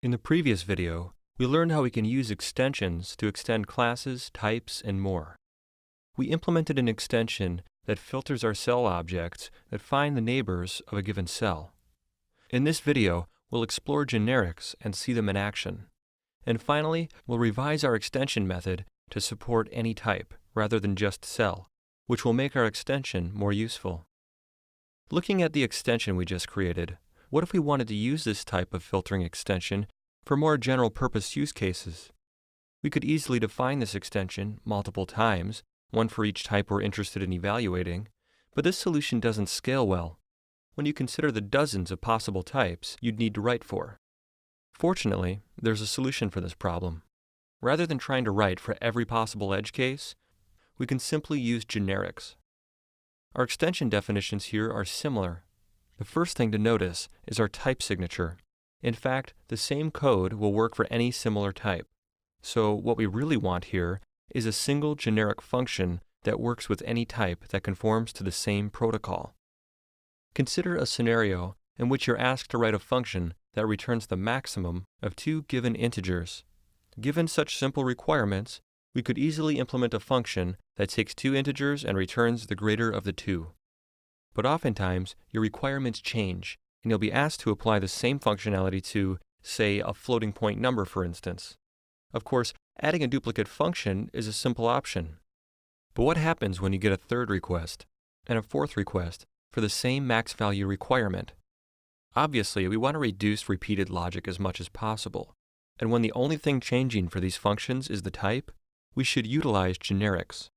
In the previous video, we learned how we can use extensions to extend classes, types, and more. We implemented an extension that filters our cell objects that find the neighbors of a given cell. In this video, we'll explore generics and see them in action. And finally, we'll revise our extension method to support any type rather than just cell, which will make our extension more useful. Looking at the extension we just created, what if we wanted to use this type of filtering extension for more general purpose use cases? We could easily define this extension multiple times, one for each type we're interested in evaluating, but this solution doesn't scale well when you consider the dozens of possible types you'd need to write for. Fortunately, there's a solution for this problem. Rather than trying to write for every possible edge case, we can simply use generics. Our extension definitions here are similar. The first thing to notice is our type signature. In fact, the same code will work for any similar type. So what we really want here is a single generic function that works with any type that conforms to the same protocol. Consider a scenario in which you're asked to write a function that returns the maximum of two given integers. Given such simple requirements, we could easily implement a function that takes two integers and returns the greater of the two. But oftentimes, your requirements change, and you'll be asked to apply the same functionality to, say, a floating point number, for instance. Of course, adding a duplicate function is a simple option. But what happens when you get a third request and a fourth request for the same max value requirement? Obviously, we want to reduce repeated logic as much as possible. And when the only thing changing for these functions is the type, we should utilize generics.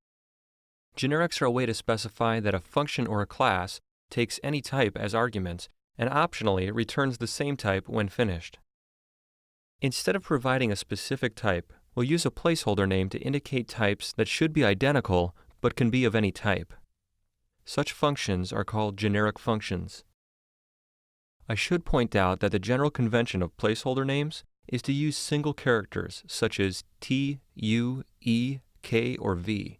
Generics are a way to specify that a function or a class takes any type as arguments and optionally returns the same type when finished. Instead of providing a specific type, we'll use a placeholder name to indicate types that should be identical but can be of any type. Such functions are called generic functions. I should point out that the general convention of placeholder names is to use single characters such as T, U, E, K, or V,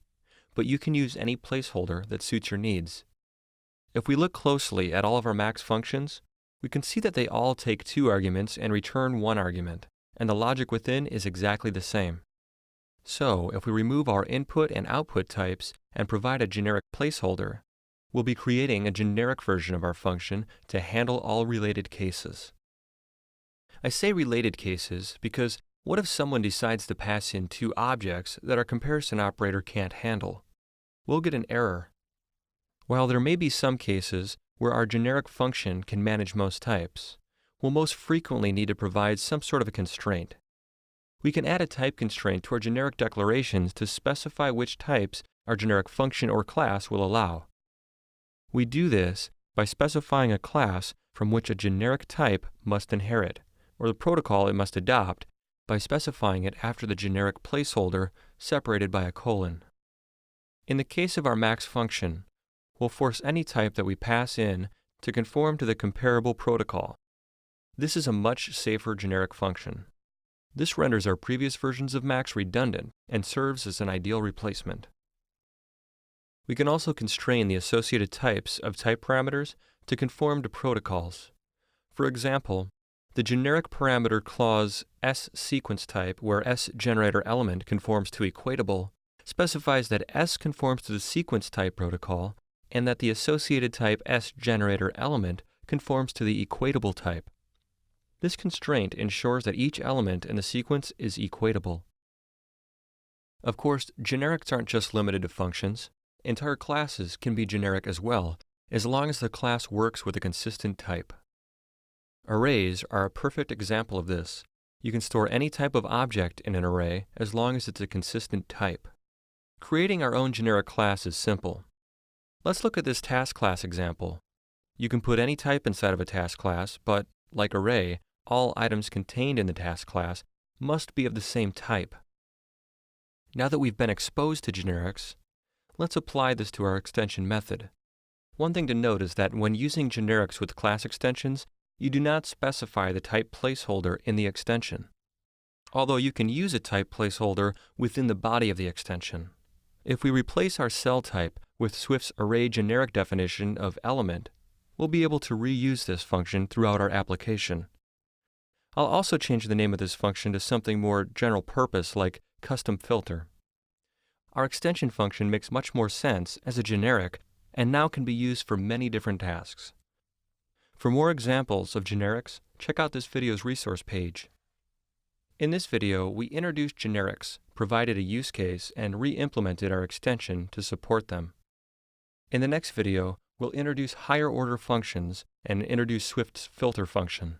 but you can use any placeholder that suits your needs. If we look closely at all of our max functions, we can see that they all take two arguments and return one argument, and the logic within is exactly the same. So, if we remove our input and output types and provide a generic placeholder, we'll be creating a generic version of our function to handle all related cases. I say related cases because what if someone decides to pass in two objects that our comparison operator can't handle? We'll get an error. While there may be some cases where our generic function can manage most types, we'll most frequently need to provide some sort of a constraint. We can add a type constraint to our generic declarations to specify which types our generic function or class will allow. We do this by specifying a class from which a generic type must inherit, or the protocol it must adopt by specifying it after the generic placeholder separated by a colon. In the case of our max function, we'll force any type that we pass in to conform to the comparable protocol. This is a much safer generic function. This renders our previous versions of max redundant and serves as an ideal replacement. We can also constrain the associated types of type parameters to conform to protocols. For example, the generic parameter clause sSequenceType, where sGeneratorElement conforms to equatable, specifies that S conforms to the sequence-type protocol and that the associated type sGeneratorElement conforms to the equatable type. This constraint ensures that each element in the sequence is equatable. Of course, generics aren't just limited to functions. Entire classes can be generic as well, as long as the class works with a consistent type. Arrays are a perfect example of this. You can store any type of object in an array as long as it's a consistent type. Creating our own generic class is simple. Let's look at this task class example. You can put any type inside of a task class, but, like array, all items contained in the task class must be of the same type. Now that we've been exposed to generics, let's apply this to our extension method. One thing to note is that when using generics with class extensions, you do not specify the type placeholder in the extension, although you can use a type placeholder within the body of the extension. If we replace our cell type with Swift's array generic definition of element, we'll be able to reuse this function throughout our application. I'll also change the name of this function to something more general purpose like custom filter. Our extension function makes much more sense as a generic and now can be used for many different tasks. For more examples of generics, check out this video's resource page. In this video, we introduced generics, provided a use case, and re-implemented our extension to support them. In the next video, we'll introduce higher order functions and introduce Swift's filter function.